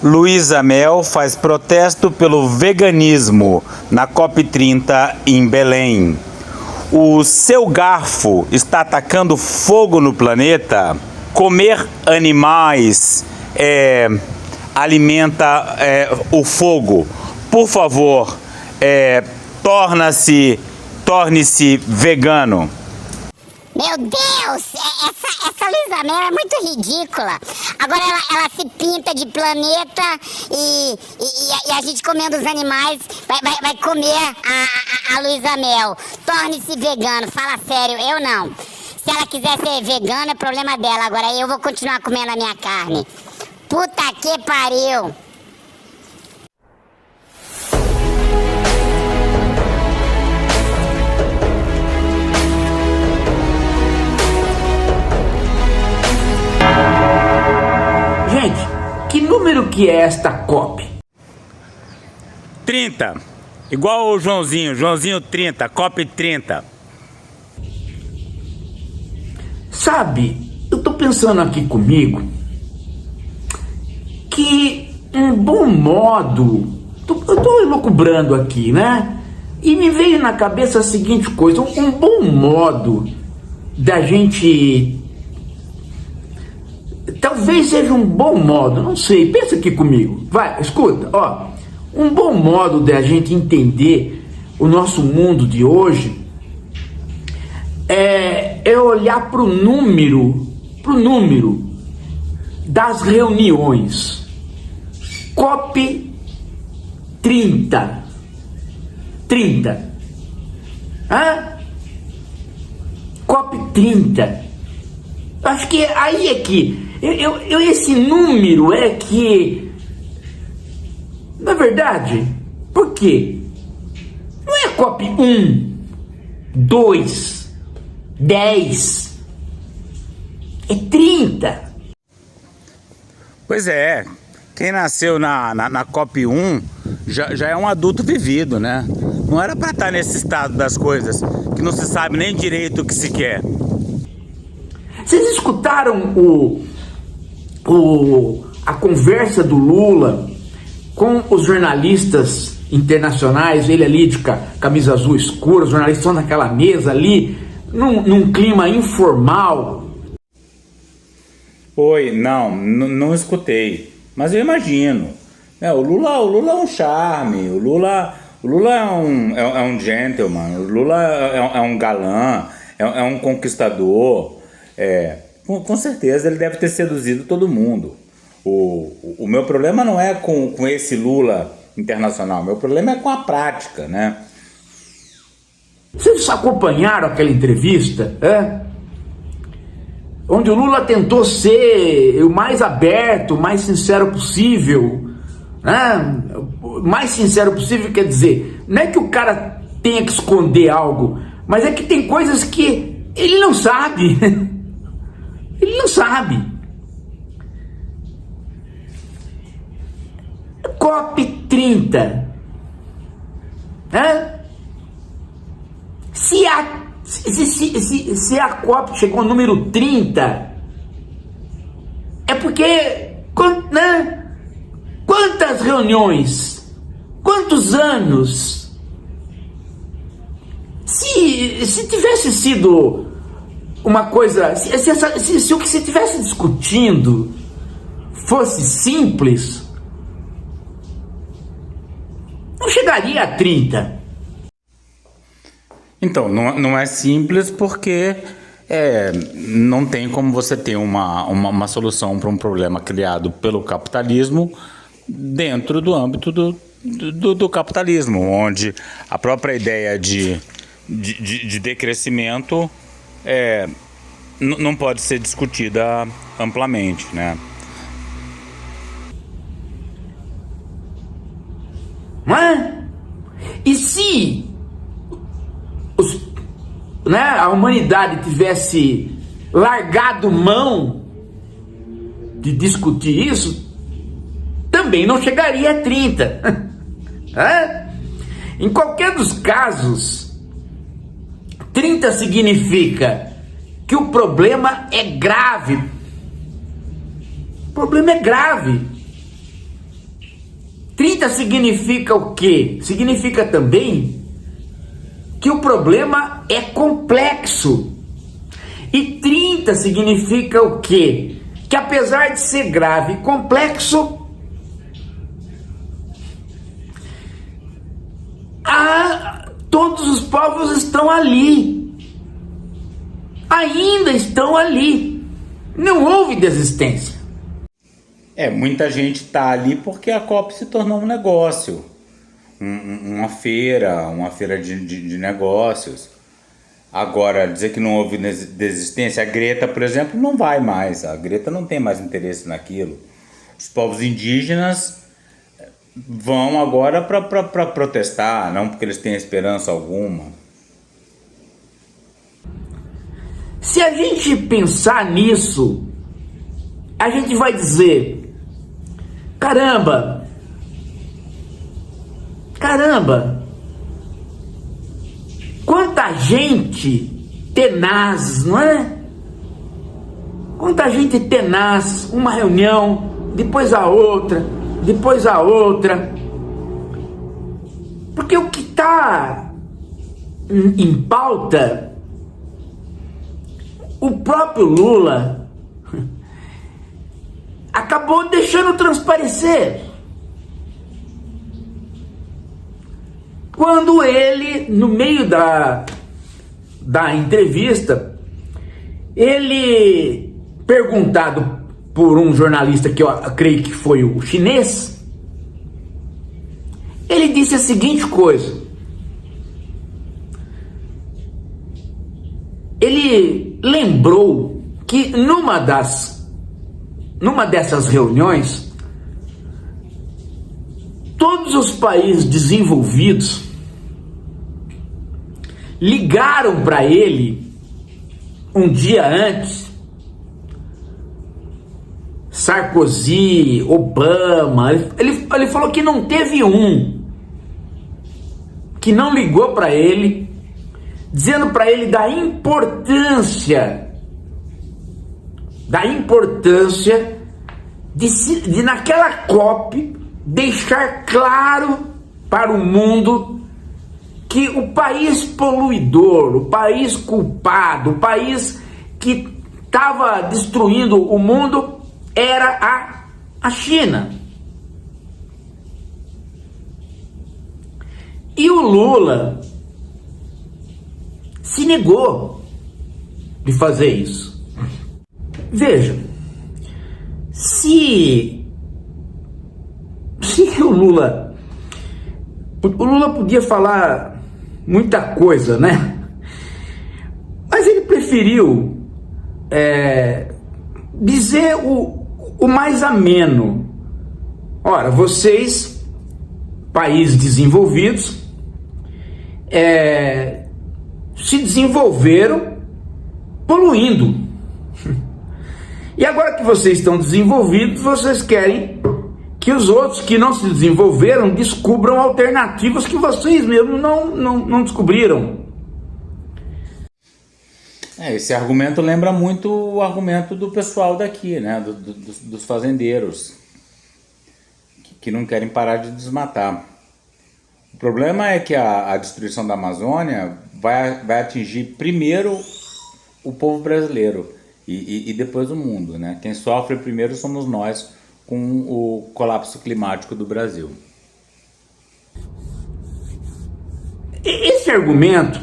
Luísa Mel faz protesto pelo veganismo na COP30 em Belém. O seu garfo está atacando fogo no planeta? Comer animais alimenta o fogo. Por favor, torne-se vegano. Meu Deus, essa Luísa Mel é muito ridícula. Agora ela se pinta de planeta e a gente comendo os animais vai comer a Luísa Mel. Torne-se vegano, fala sério, eu não. Se ela quiser ser vegana é problema dela, agora eu vou continuar comendo a minha carne. Puta que pariu. Gente, que número que é esta COP? 30. Igual o Joãozinho 30, COP 30. Sabe, eu tô pensando aqui comigo que um bom modo, eu tô elucubrando aqui, né? E me veio na cabeça a seguinte coisa, um bom modo da gente... Talvez seja um bom modo, não sei, pensa aqui comigo, vai, escuta, ó. Um bom modo de a gente entender o nosso mundo de hoje é olhar para o número das reuniões. COP 30. COP 30. Acho que aí é que esse número é que, na verdade, por quê? Não é COP 1, 2, 10, é 30. Pois é, quem nasceu na COP 1 já é um adulto vivido, né? Não era para estar nesse estado das coisas, que não se sabe nem direito o que se quer. Vocês escutaram a conversa do Lula com os jornalistas internacionais, ele ali de camisa azul escura, os jornalistas estão naquela mesa ali, num clima informal? Oi, não escutei, mas eu imagino. O Lula é um charme, o Lula é um gentleman, o Lula é um galã, é um conquistador. Com certeza ele deve ter seduzido todo mundo. O meu problema não é com esse Lula internacional, meu problema é com a prática, né? Vocês acompanharam aquela entrevista, onde o Lula tentou ser o mais aberto, o mais sincero possível, né? O mais sincero possível quer dizer, não é que o cara tenha que esconder algo, mas é que tem coisas que ele não sabe. Ele não sabe. COP 30. Se a COP chegou ao número 30, é porque, quantas reuniões, quantos anos, se tivesse sido uma coisa, se o que se estivesse discutindo fosse simples, não chegaria a 30. Então, não é simples porque não tem como você ter uma solução para um problema criado pelo capitalismo dentro do âmbito do capitalismo, onde a própria ideia de decrescimento não pode ser discutida amplamente, né? E se a humanidade tivesse largado mão de discutir isso, também não chegaria a 30. Em qualquer dos casos, 30 significa que o problema é grave. O problema é grave. 30 significa o quê? Significa também que o problema é complexo. E 30 significa o quê? Que apesar de ser grave e complexo, todos os povos estão ali. Ainda estão ali. Não houve desistência. Muita gente está ali porque a COP se tornou um negócio. Uma feira de negócios. Agora, dizer que não houve desistência, a Greta, por exemplo, não vai mais. A Greta não tem mais interesse naquilo. Os povos indígenas vão agora para protestar, não porque eles têm esperança alguma. Se a gente pensar nisso, a gente vai dizer: caramba, quanta gente tenaz, não é? Quanta gente tenaz, uma reunião, depois a outra, porque o que está em pauta, o próprio Lula acabou deixando transparecer. Quando ele, no meio da entrevista, ele, perguntado por um jornalista que eu creio que foi o chinês, ele disse a seguinte coisa: ele lembrou que numa dessas reuniões, todos os países desenvolvidos ligaram para ele um dia antes. Sarkozy, Obama, ele falou que não teve um que não ligou para ele, dizendo para ele da importância de naquela COP deixar claro para o mundo que o país poluidor, o país culpado, o país que estava destruindo o mundo era a China. E o Lula se negou de fazer isso. Veja, se o Lula podia falar muita coisa, né? Mas ele preferiu dizer o mais ameno. Ora, vocês, países desenvolvidos, se desenvolveram poluindo. E agora que vocês estão desenvolvidos, vocês querem que os outros que não se desenvolveram descubram alternativas que vocês mesmos não descobriram. Esse argumento lembra muito o argumento do pessoal daqui, né? Dos fazendeiros, que não querem parar de desmatar. O problema é que a destruição da Amazônia vai atingir primeiro o povo brasileiro e depois o mundo, né? Quem sofre primeiro somos nós com o colapso climático do Brasil. Esse argumento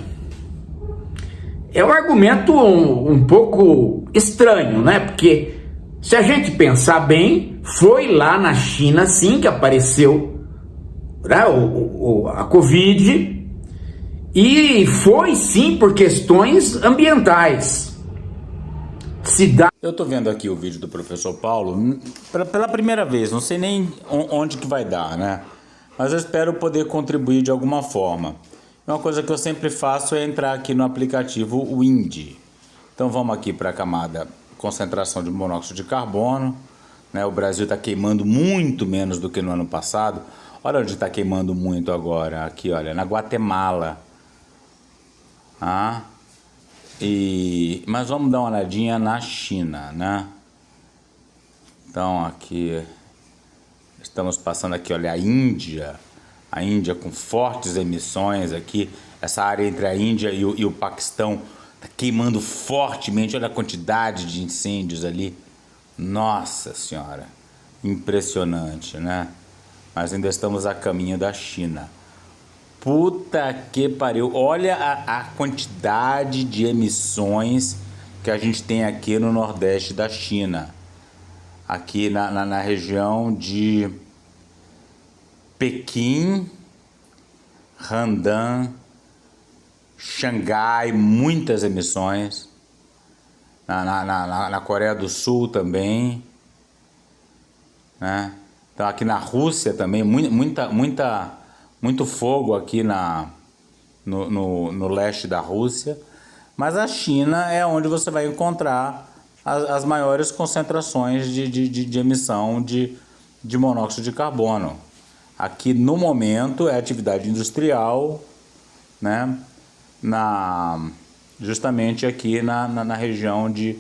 é um argumento um pouco estranho, né? Porque se a gente pensar bem, foi lá na China sim que apareceu, né, a Covid, e foi sim por questões ambientais. Eu tô vendo aqui o vídeo do professor Paulo pela primeira vez, não sei nem onde que vai dar, né? Mas eu espero poder contribuir de alguma forma. Uma coisa que eu sempre faço é entrar aqui no aplicativo Wind. Então vamos aqui para a camada concentração de monóxido de carbono, né? O Brasil está queimando muito menos do que no ano passado. Olha onde está queimando muito agora, aqui olha, na Guatemala. Mas vamos dar uma olhadinha na China, né? Então aqui estamos passando aqui, olha, a Índia com fortes emissões aqui, essa área entre a Índia e o Paquistão tá queimando fortemente, olha a quantidade de incêndios ali, nossa senhora, impressionante, né? Mas ainda estamos a caminho da China. Puta que pariu, olha a quantidade de emissões que a gente tem aqui no Nordeste da China, aqui na região de Pequim, Handan, Xangai, muitas emissões, na Coreia do Sul também, né? Então aqui na Rússia também, muito fogo aqui no leste da Rússia, mas a China é onde você vai encontrar as maiores concentrações de emissão de monóxido de carbono. Aqui no momento é atividade industrial, né? Justamente aqui na região de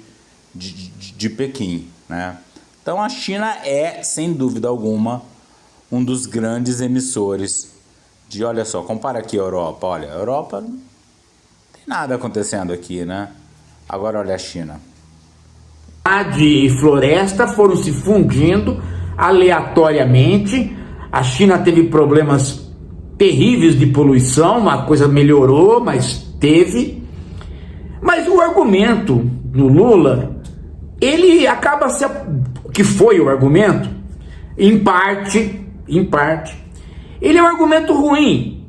Pequim, né? Então a China é, sem dúvida alguma, um dos grandes emissores olha só, compara aqui a Europa, olha, a Europa não tem nada acontecendo aqui, né? Agora olha a China. E floresta foram se fundindo aleatoriamente. A China teve problemas terríveis de poluição, uma coisa melhorou, mas teve. Mas o argumento do Lula, ele acaba se... que foi o argumento? Em parte, ele é um argumento ruim,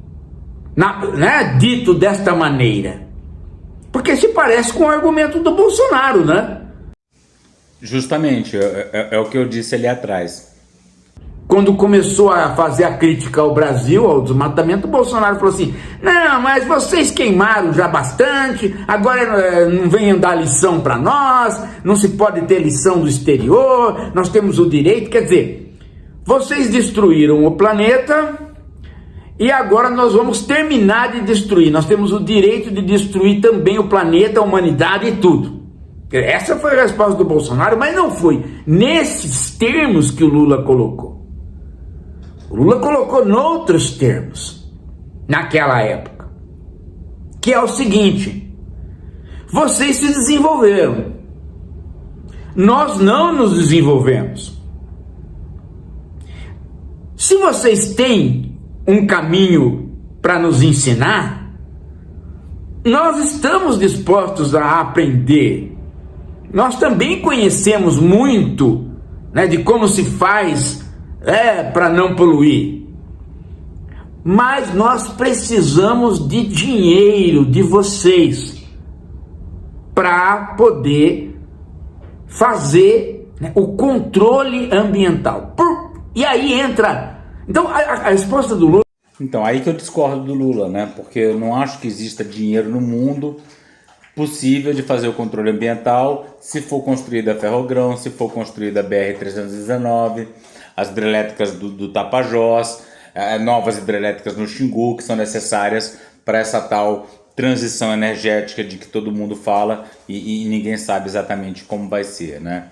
né? Dito desta maneira. Porque se parece com o argumento do Bolsonaro, né? Justamente, é o que eu disse ali atrás. Quando começou a fazer a crítica ao Brasil, ao desmatamento, o Bolsonaro falou assim: não, mas vocês queimaram já bastante, agora não venham dar lição para nós, não se pode ter lição do exterior, nós temos o direito. Quer dizer, vocês destruíram o planeta e agora nós vamos terminar de destruir, nós temos o direito de destruir também o planeta, a humanidade e tudo. Essa foi a resposta do Bolsonaro, mas não foi nesses termos que o Lula colocou. O Lula colocou noutros termos, naquela época, que é o seguinte: vocês se desenvolveram, nós não nos desenvolvemos. Se vocês têm um caminho para nos ensinar, nós estamos dispostos a aprender. Nós também conhecemos muito, né, de como se faz para não poluir. Mas nós precisamos de dinheiro de vocês para poder fazer, né, o controle ambiental. E aí entra... Então a resposta do Lula... Então, aí que eu discordo do Lula, né? Porque eu não acho que exista dinheiro no mundo possível de fazer o controle ambiental se for construída a Ferrogrão, se for construída a BR-319, as hidrelétricas do Tapajós, novas hidrelétricas no Xingu, que são necessárias para essa tal transição energética de que todo mundo fala e ninguém sabe exatamente como vai ser, né?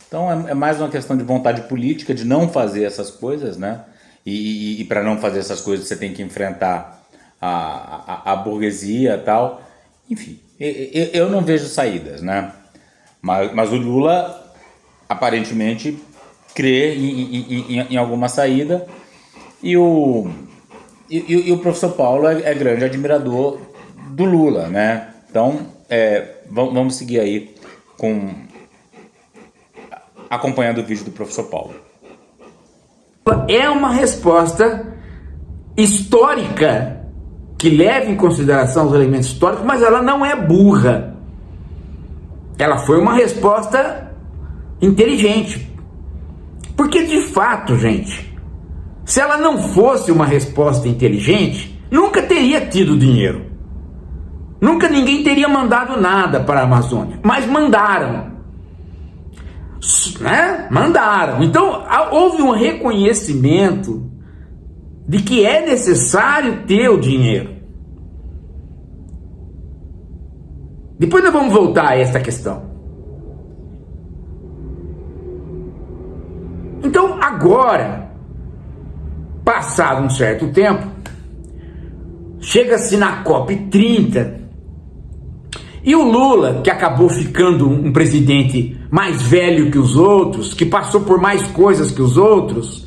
Então é mais uma questão de vontade política de não fazer essas coisas, né? E para não fazer essas coisas você tem que enfrentar a burguesia e tal. Enfim, eu não vejo saídas, né? Mas o Lula aparentemente crê em alguma saída, e o professor Paulo é grande admirador do Lula, né? Então vamos seguir aí acompanhando o vídeo do professor Paulo. É uma resposta histórica que leva em consideração os elementos históricos, mas ela não é burra. Ela foi uma resposta inteligente. Porque de fato, gente, se ela não fosse uma resposta inteligente, nunca teria tido dinheiro. Nunca ninguém teria mandado nada para a Amazônia. Mas mandaram. Né? Mandaram. Então houve um reconhecimento de que é necessário ter o dinheiro. Depois nós vamos voltar a esta questão. Então agora, passado um certo tempo, chega-se na COP30 e o Lula, que acabou ficando um presidente mais velho que os outros, que passou por mais coisas que os outros,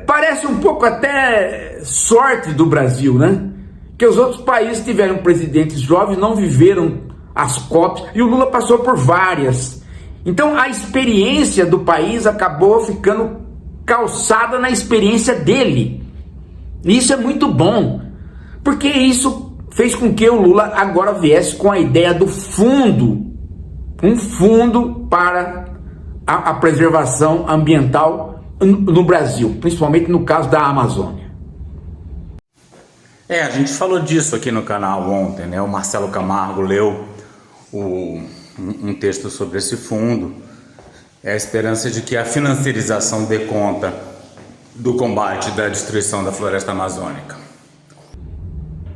parece um pouco até sorte do Brasil, né? Que os outros países tiveram presidentes jovens, não viveram as COPs, e o Lula passou por várias. Então a experiência do país acabou ficando calçada na experiência dele. E isso é muito bom, porque isso fez com que o Lula agora viesse com a ideia do fundo, um fundo para a preservação ambiental no Brasil, principalmente no caso da Amazônia. A gente falou disso aqui no canal ontem, né? O Marcelo Camargo leu um texto sobre esse fundo. É a esperança de que a financiarização dê conta do combate da destruição da floresta amazônica.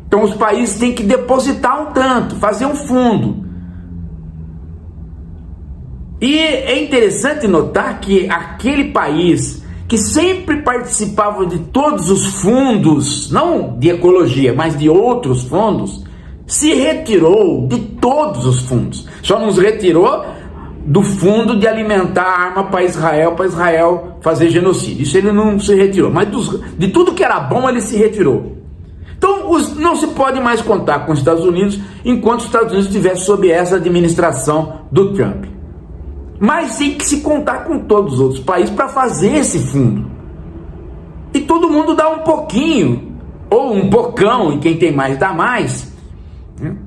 Então os países têm que depositar um tanto, fazer um fundo. E é interessante notar que aquele país que sempre participava de todos os fundos, não de ecologia, mas de outros fundos, se retirou de todos os fundos. Só nos retirou do fundo de alimentar arma para Israel fazer genocídio. Isso ele não se retirou, mas de tudo que era bom ele se retirou. Então não se pode mais contar com os Estados Unidos enquanto os Estados Unidos estivessem sob essa administração do Trump. Mas tem que se contar com todos os outros países para fazer esse fundo. E todo mundo dá um pouquinho, ou um pocão, e quem tem mais dá mais, né?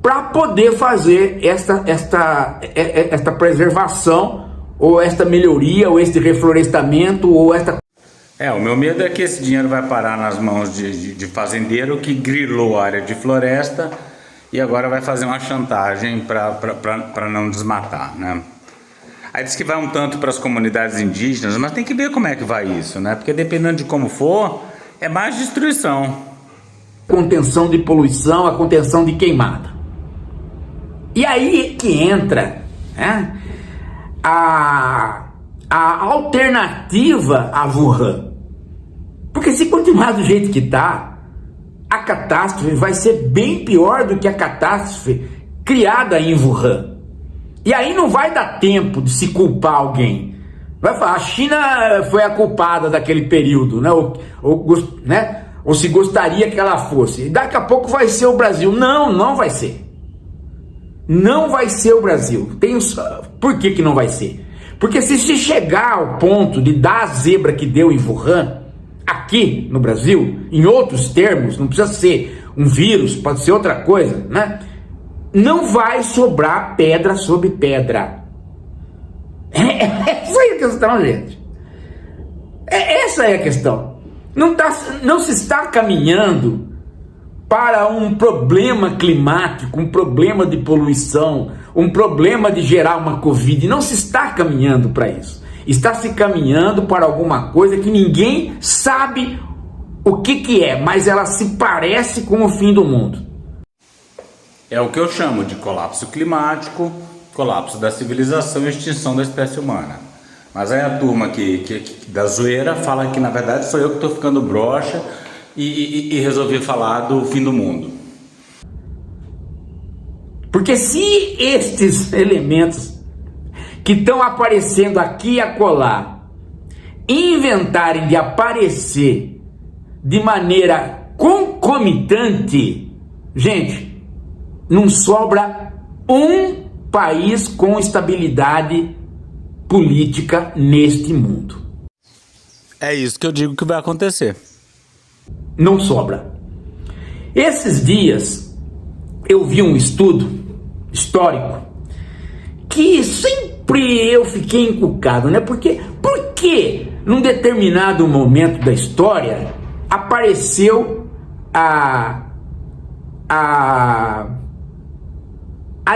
Para poder fazer esta preservação, ou esta melhoria, ou este reflorestamento, ou esta... O meu medo é que esse dinheiro vai parar nas mãos de fazendeiro que grilou a área de floresta e agora vai fazer uma chantagem para não desmatar, né? Aí diz que vai um tanto para as comunidades indígenas, mas tem que ver como é que vai isso, né? Porque dependendo de como for, é mais destruição. Contenção de poluição, a contenção de queimada. E aí que entra, né, a alternativa a Wuhan. Porque se continuar do jeito que está, a catástrofe vai ser bem pior do que a catástrofe criada em Wuhan. E aí não vai dar tempo de se culpar alguém. Vai falar, a China foi a culpada daquele período, né? Ou se gostaria que ela fosse. E daqui a pouco vai ser o Brasil. Não vai ser. Não vai ser o Brasil. Por que não vai ser? Porque se chegar ao ponto de dar a zebra que deu em Wuhan, aqui no Brasil, em outros termos, não precisa ser um vírus, pode ser outra coisa, né? Não vai sobrar pedra sobre pedra. Essa é a questão, gente. Essa é a questão. Não se está caminhando para um problema climático, um problema de poluição, um problema de gerar uma Covid. Não se está caminhando para isso. Está se caminhando para alguma coisa que ninguém sabe o que é, mas ela se parece com o fim do mundo. É o que eu chamo de colapso climático, colapso da civilização e extinção da espécie humana. Mas aí a turma da zoeira fala que na verdade sou eu que estou ficando broxa e resolvi falar do fim do mundo. Porque se estes elementos que estão aparecendo aqui e acolá inventarem de aparecer de maneira concomitante, gente, não sobra um país com estabilidade política neste mundo. É isso que eu digo que vai acontecer. Não sobra. Esses dias eu vi um estudo histórico que sempre eu fiquei encucado, né? Porque num determinado momento da história apareceu a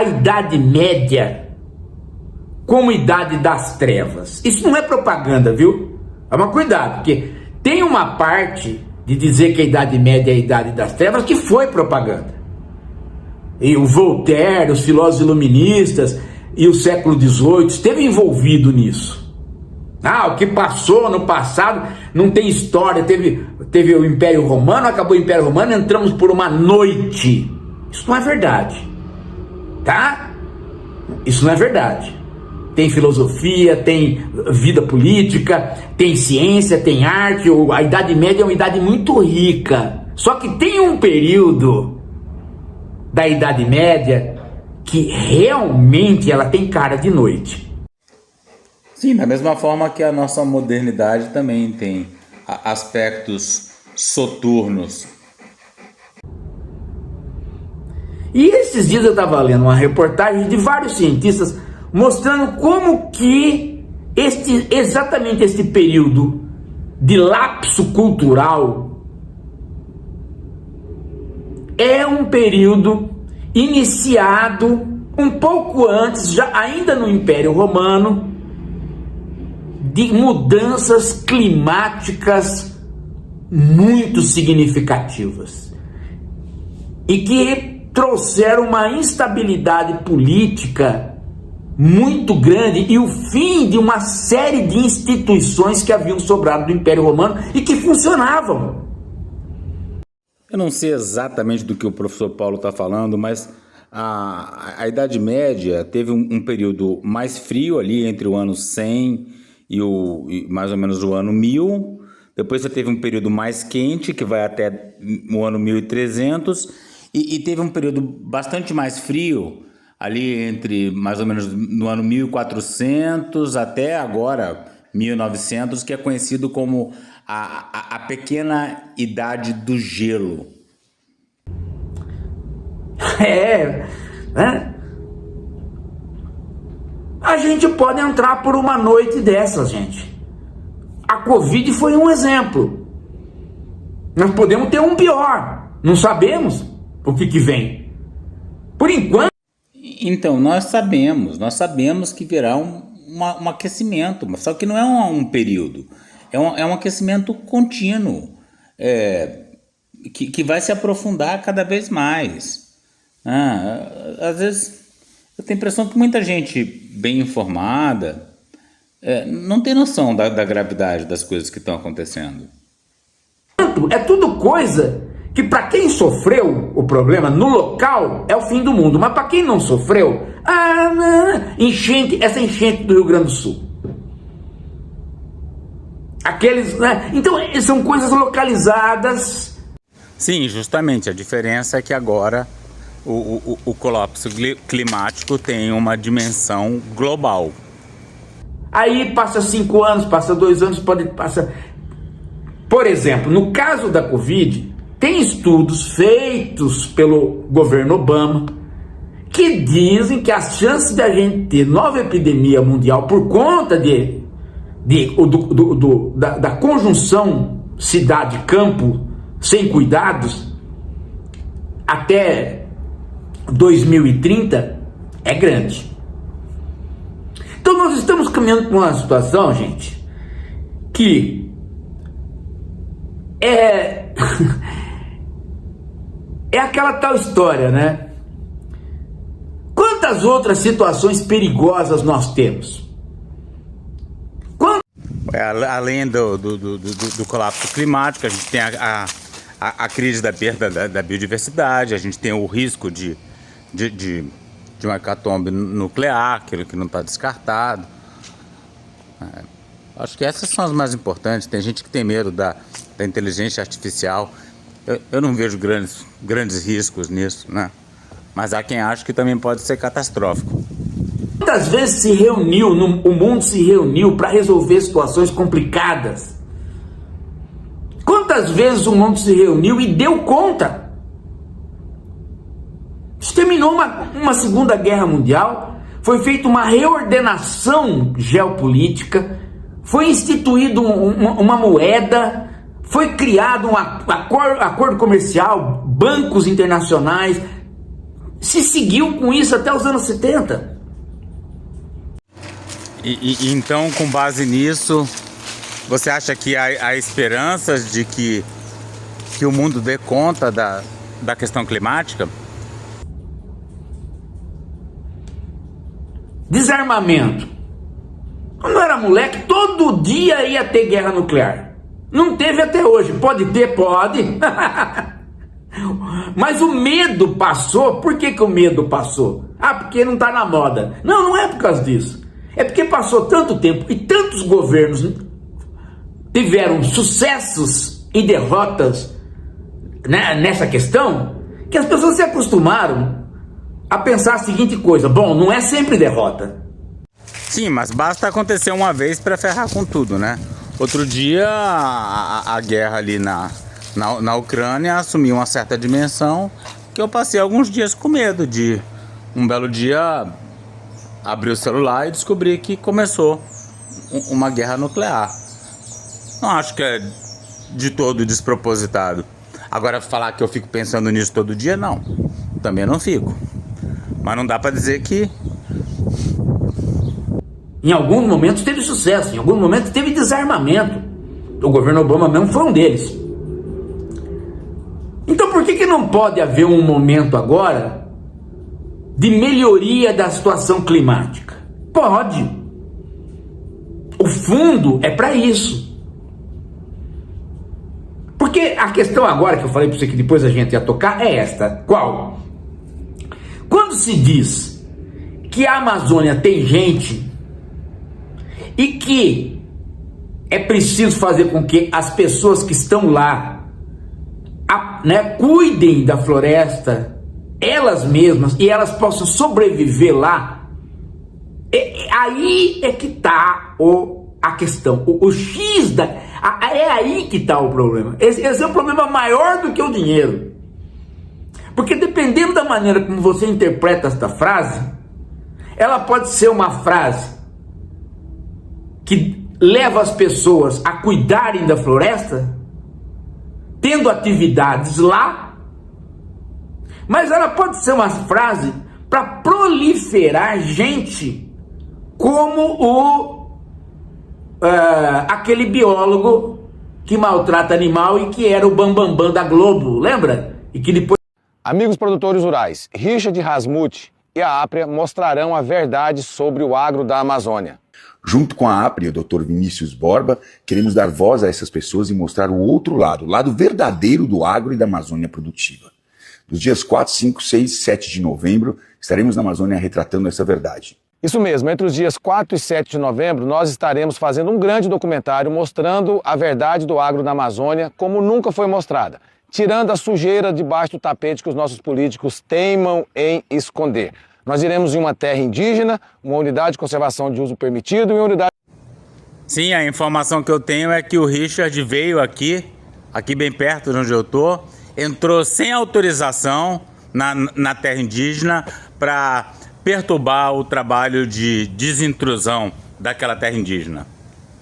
Idade Média como Idade das Trevas. Isso não é propaganda, viu? Mas cuidado, porque tem uma parte de dizer que a Idade Média é a Idade das Trevas que foi propaganda. e o Voltaire, os filósofos iluministas e o século XVIII esteve envolvido nisso. O que passou no passado não tem história. Teve o Império Romano, acabou o Império Romano, entramos por uma noite. Isso não é verdade, tá? Isso não é verdade. Tem filosofia, tem vida política, tem ciência, tem arte. A Idade Média é uma idade muito rica. Só que tem um período da Idade Média que realmente ela tem cara de noite. Sim, da mesma forma que a nossa modernidade também tem aspectos soturnos. E esses dias eu estava lendo uma reportagem de vários cientistas mostrando como que exatamente este período de lapso cultural é um período iniciado um pouco antes, já ainda no Império Romano, de mudanças climáticas muito significativas e que trouxeram uma instabilidade política muito grande e o fim de uma série de instituições que haviam sobrado do Império Romano e que funcionavam. Eu não sei exatamente do que o professor Paulo está falando, mas a Idade Média teve um período mais frio ali entre o ano 100 e mais ou menos o ano 1000. Depois você teve um período mais quente, que vai até o ano 1300, e teve um período bastante mais frio, ali entre mais ou menos no ano 1400 até agora 1900, que é conhecido como a pequena idade do gelo. A gente pode entrar por uma noite dessas, gente. A Covid foi um exemplo. Nós podemos ter um pior. Não sabemos o que vem. Por enquanto. Então, nós sabemos que virá um aquecimento, mas só que não é um período. É um aquecimento contínuo, que vai se aprofundar cada vez mais. Às vezes eu tenho a impressão que muita gente bem informada não tem noção da gravidade das coisas que estão acontecendo. É tudo coisa que para quem sofreu o problema no local é o fim do mundo, mas para quem não sofreu, essa enchente do Rio Grande do Sul. Então são coisas localizadas. Sim, justamente, a diferença é que agora o colapso climático tem uma dimensão global. Aí passa 5 anos, passa 2 anos, passa. Por exemplo, no caso da Covid, tem estudos feitos pelo governo Obama que dizem que as chances de a gente ter nova epidemia mundial por conta da conjunção cidade-campo sem cuidados até 2030 é grande. Então nós estamos caminhando para uma situação, gente, que é aquela tal história, né? Quantas outras situações perigosas nós temos? Além do colapso climático, a gente tem a crise da perda da biodiversidade, a gente tem o risco de uma hecatombe nuclear, que não está descartado. Acho que essas são as mais importantes. Tem gente que tem medo da inteligência artificial. Eu não vejo grandes riscos nisso, né? Mas há quem acha que também pode ser catastrófico. Quantas vezes o mundo se reuniu para resolver situações complicadas? Quantas vezes o mundo se reuniu e deu conta? Terminou uma Segunda Guerra Mundial, foi feita uma reordenação geopolítica, foi instituído uma moeda, foi criado um acordo comercial, bancos internacionais, se seguiu com isso até os anos 70. E então, com base nisso, você acha que há esperanças de que o mundo dê conta da questão climática? Desarmamento. Quando eu era moleque, todo dia ia ter guerra nuclear. Não teve até hoje. Pode ter? Pode. Mas o medo passou. Por que o medo passou? Ah, porque não está na moda. Não, não é por causa disso. É porque passou tanto tempo e tantos governos tiveram sucessos e derrotas, né, nessa questão, que as pessoas se acostumaram a pensar a seguinte coisa: bom, não é sempre derrota. Sim, mas basta acontecer uma vez para ferrar com tudo, né? Outro dia a guerra ali na Ucrânia assumiu uma certa dimensão que eu passei alguns dias com medo de um belo dia abrir o celular e descobrir que começou uma guerra nuclear. Não acho que é de todo despropositado. Agora, falar que eu fico pensando nisso todo dia, não. Também não fico. Mas não dá para dizer que... Em alguns momentos teve sucesso, em alguns momentos teve desarmamento. O governo Obama mesmo foi um deles. Então por que não pode haver um momento agora de melhoria da situação climática? Pode. O fundo é para isso. Porque a questão agora que eu falei para você que depois a gente ia tocar é esta. Qual? Quando se diz que a Amazônia tem gente e que é preciso fazer com que as pessoas que estão lá, né, cuidem da floresta elas mesmas e elas possam sobreviver lá, aí é que está a questão, o X é aí que está o problema. Esse é o problema maior do que o dinheiro, porque dependendo da maneira como você interpreta esta frase, ela pode ser uma frase que leva as pessoas a cuidarem da floresta, tendo atividades lá, mas ela pode ser uma frase para proliferar gente como aquele biólogo que maltrata animal e que era o bambambam da Globo, lembra? E que depois... Amigos produtores rurais, Richard Rasmuth e a Apria mostrarão a verdade sobre o agro da Amazônia. Junto com a Apria e o Dr. Vinícius Borba, queremos dar voz a essas pessoas e mostrar o outro lado, o lado verdadeiro do agro e da Amazônia produtiva. Nos dias 4, 5, 6 e 7 de novembro, estaremos na Amazônia retratando essa verdade. Isso mesmo, entre os dias 4 e 7 de novembro, nós estaremos fazendo um grande documentário mostrando a verdade do agro da Amazônia como nunca foi mostrada, tirando a sujeira debaixo do tapete que os nossos políticos teimam em esconder. Nós iremos em uma terra indígena, uma unidade de conservação de uso permitido e uma unidade... Sim, a informação que eu tenho é que o Richard veio aqui bem perto de onde eu tô, entrou sem autorização na terra indígena para perturbar o trabalho de desintrusão daquela terra indígena.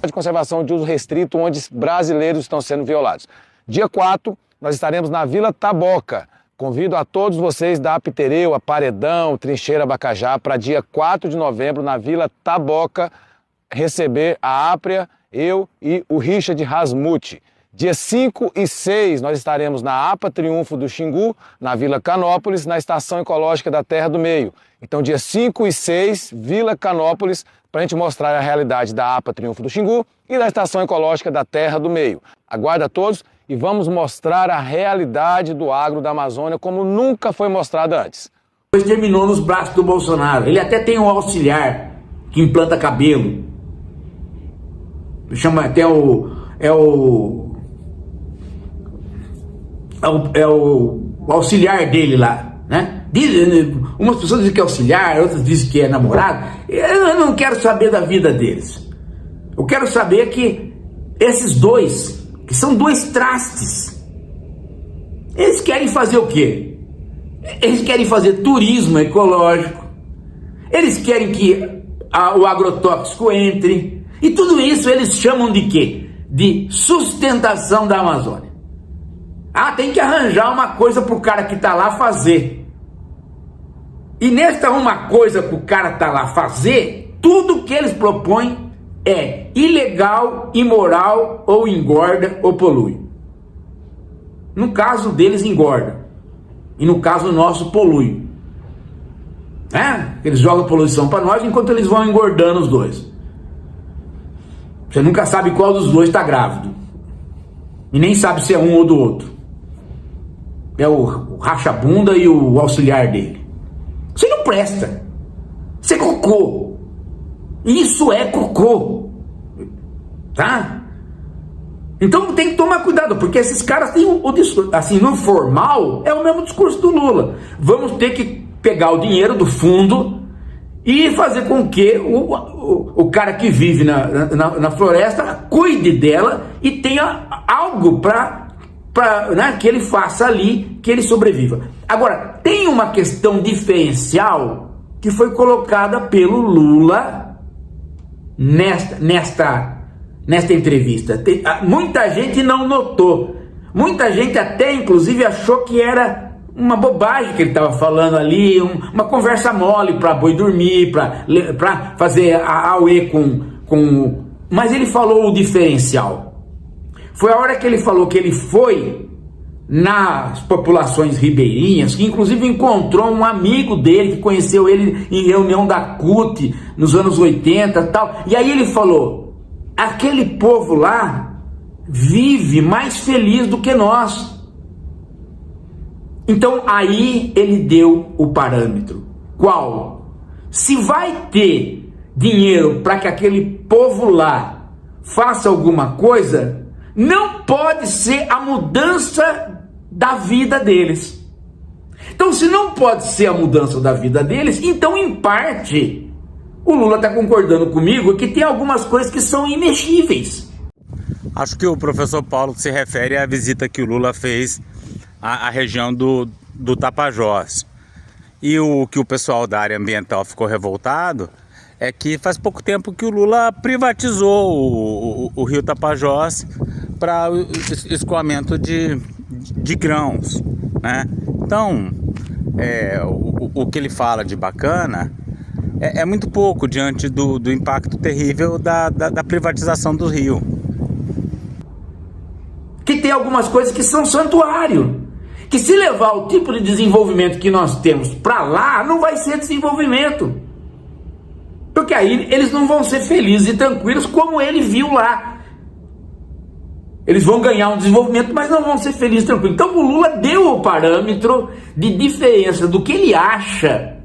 De conservação de uso restrito, onde brasileiros estão sendo violados. Dia 4, nós estaremos na Vila Taboca. Convido a todos vocês da Apitereu, Aparedão, Trincheira, Bacajá, para dia 4 de novembro, na Vila Taboca, receber a Apria, eu e o Richard Rasmuth. Dia 5 e 6, nós estaremos na APA Triunfo do Xingu, na Vila Canópolis, na Estação Ecológica da Terra do Meio. Então, dia 5 e 6, Vila Canópolis, para a gente mostrar a realidade da APA Triunfo do Xingu e da Estação Ecológica da Terra do Meio. Aguardo a todos e vamos mostrar a realidade do agro da Amazônia como nunca foi mostrada antes. Depois terminou nos braços do Bolsonaro. Ele até tem um auxiliar que implanta cabelo. Chama até o auxiliar dele lá, né? Umas pessoas dizem que é auxiliar, outras dizem que é namorado. Eu não quero saber da vida deles. Eu quero saber que esses dois, que são dois trastes, eles querem fazer o quê? Eles querem fazer turismo ecológico, eles querem que o agrotóxico entre, e tudo isso eles chamam de quê? De sustentação da Amazônia. Ah, tem que arranjar uma coisa pro cara que tá lá fazer. E nesta uma coisa pro cara tá lá fazer, tudo que eles propõem é ilegal, imoral, ou engorda ou polui. No caso deles engorda, e no caso nosso polui. Eles jogam poluição para nós enquanto eles vão engordando os dois. Você nunca sabe qual dos dois está grávido. E nem sabe se é um ou do outro. É o racha-bunda e o auxiliar dele. Você não presta. Você é cocô. Isso é cocô. Tá? Então tem que tomar cuidado, porque esses caras têm o discurso, assim, no formal, é o mesmo discurso do Lula. Vamos ter que pegar o dinheiro do fundo e fazer com que o cara que vive na floresta cuide dela e tenha algo para né, que ele faça ali, que ele sobreviva. Agora, tem uma questão diferencial que foi colocada pelo Lula nesta entrevista. Muita gente não notou. Muita gente até, inclusive, achou que era uma bobagem que ele estava falando ali, uma conversa mole para boi dormir, para fazer a auê com... Mas ele falou o diferencial. Foi a hora que ele falou que ele foi nas populações ribeirinhas, que inclusive encontrou um amigo dele, que conheceu ele em reunião da CUT nos anos 80 e tal. E aí ele falou: aquele povo lá vive mais feliz do que nós. Então aí ele deu o parâmetro. Qual? Se vai ter dinheiro para que aquele povo lá faça alguma coisa, não pode ser a mudança da vida deles. Então, se não pode ser a mudança da vida deles, então, em parte, o Lula está concordando comigo que tem algumas coisas que são imexíveis. Acho que o professor Paulo se refere à visita que o Lula fez à região do Tapajós. E o que o pessoal da área ambiental ficou revoltado é que faz pouco tempo que o Lula privatizou o rio Tapajós para escoamento de grãos, né? Então, o que ele fala de bacana é muito pouco diante do impacto terrível da privatização do rio. Que tem algumas coisas que são santuário, que se levar o tipo de desenvolvimento que nós temos para lá, não vai ser desenvolvimento. Porque aí eles não vão ser felizes e tranquilos como ele viu lá. Eles vão ganhar um desenvolvimento, mas não vão ser felizes e tranquilos. Então o Lula deu o parâmetro de diferença do que ele acha,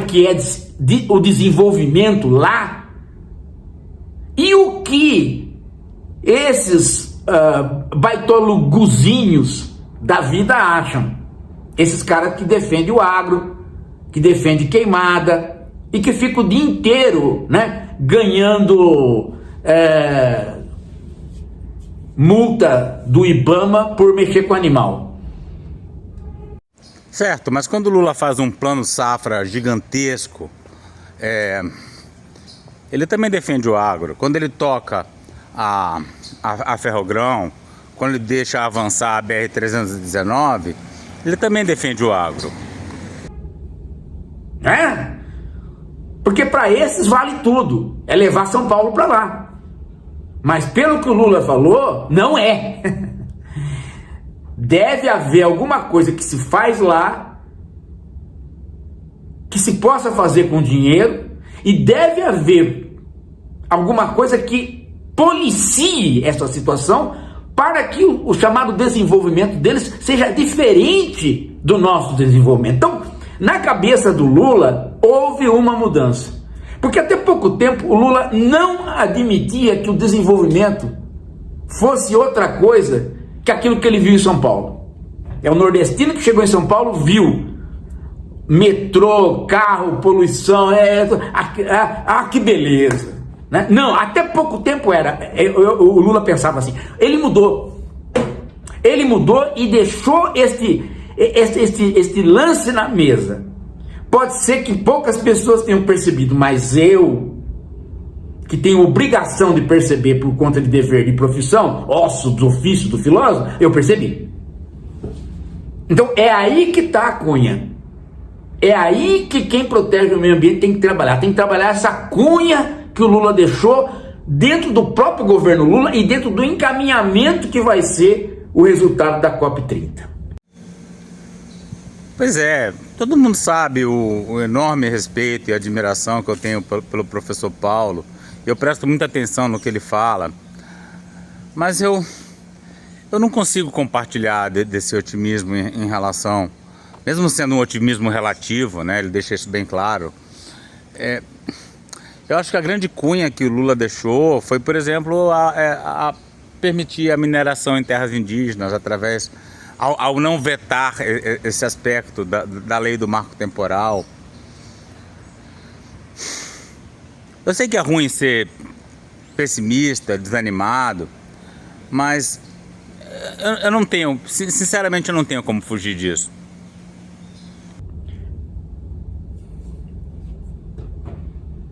que é o desenvolvimento lá, e o que esses baitoluguzinhos da vida acham. Esses caras que defendem o agro, que defendem queimada e que ficam o dia inteiro, né, ganhando multa do IBAMA por mexer com animal. Certo, mas quando o Lula faz um plano safra gigantesco, ele também defende o agro. Quando ele toca a Ferrogrão, quando ele deixa avançar a BR-319, ele também defende o agro. Porque para esses vale tudo, é levar São Paulo para lá. Mas pelo que o Lula falou, não é. Deve haver alguma coisa que se faz lá, que se possa fazer com dinheiro, e deve haver alguma coisa que policie essa situação para que o chamado desenvolvimento deles seja diferente do nosso desenvolvimento. Então, na cabeça do Lula, houve uma mudança. Porque até pouco tempo o Lula não admitia que o desenvolvimento fosse outra coisa que aquilo que ele viu em São Paulo. É o nordestino que chegou em São Paulo, viu metrô, carro, poluição, que beleza. Né? Não, até pouco tempo era. O Lula pensava assim. Ele mudou e deixou este lance na mesa. Pode ser que poucas pessoas tenham percebido, mas eu, que tenho obrigação de perceber por conta de dever de profissão, osso do ofício do filósofo, eu percebi. Então é aí que está a cunha. É aí que quem protege o meio ambiente tem que trabalhar. Tem que trabalhar essa cunha que o Lula deixou dentro do próprio governo Lula e dentro do encaminhamento que vai ser o resultado da COP30. Pois é, todo mundo sabe o enorme respeito e admiração que eu tenho pelo professor Paulo. Eu presto muita atenção no que ele fala, mas eu não consigo compartilhar desse otimismo em relação, mesmo sendo um otimismo relativo, né? Ele deixa isso bem claro. Eu acho que a grande cunha que o Lula deixou foi, por exemplo, a permitir a mineração em terras indígenas através, ao não vetar esse aspecto da lei do marco temporal. Eu sei que é ruim ser pessimista, desanimado, mas eu não tenho, sinceramente eu não tenho como fugir disso.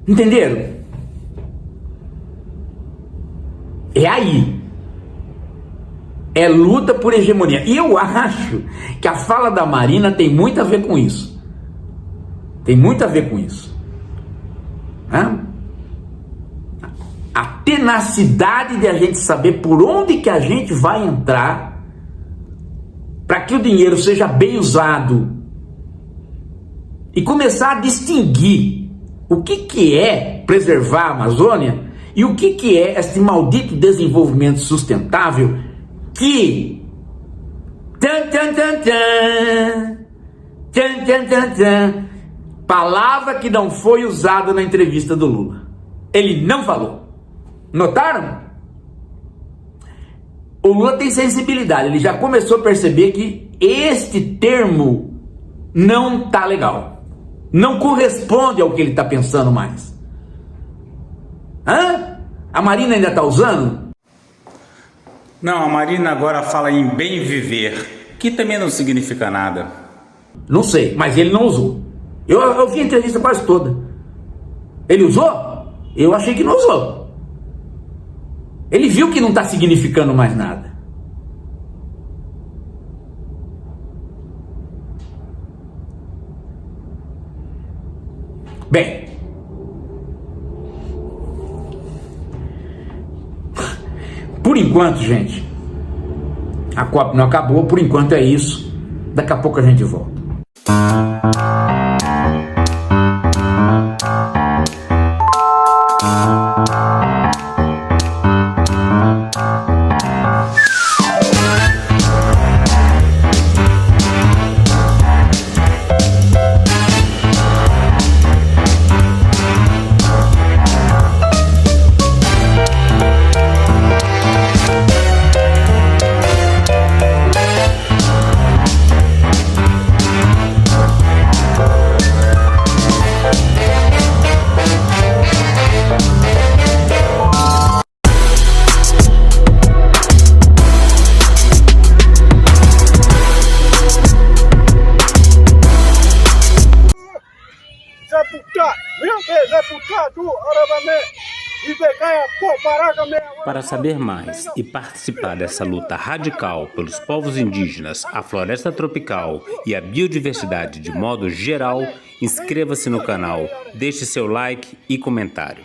Entenderam? É aí. É luta por hegemonia. E eu acho que a fala da Marina tem muito a ver com isso. Tem muito a ver com isso. A tenacidade de a gente saber por onde que a gente vai entrar para que o dinheiro seja bem usado e começar a distinguir o que é preservar a Amazônia e o que é esse maldito desenvolvimento sustentável que palavra que não foi usada na entrevista do Lula. Ele não falou. Notaram? O Lula tem sensibilidade. Ele já começou a perceber que este termo não tá legal. Não corresponde ao que ele está pensando mais. A Marina ainda está usando? Não, a Marina agora fala em bem viver, que também não significa nada. Não sei, mas ele não usou. Eu vi a entrevista quase toda. Ele usou? Eu achei que não usou. Ele viu que não está significando mais nada. Bem, por enquanto, gente, a COP não acabou, por enquanto é isso. Daqui a pouco a gente volta. Para saber mais e participar dessa luta radical pelos povos indígenas, a floresta tropical e a biodiversidade de modo geral, inscreva-se no canal, deixe seu like e comentário.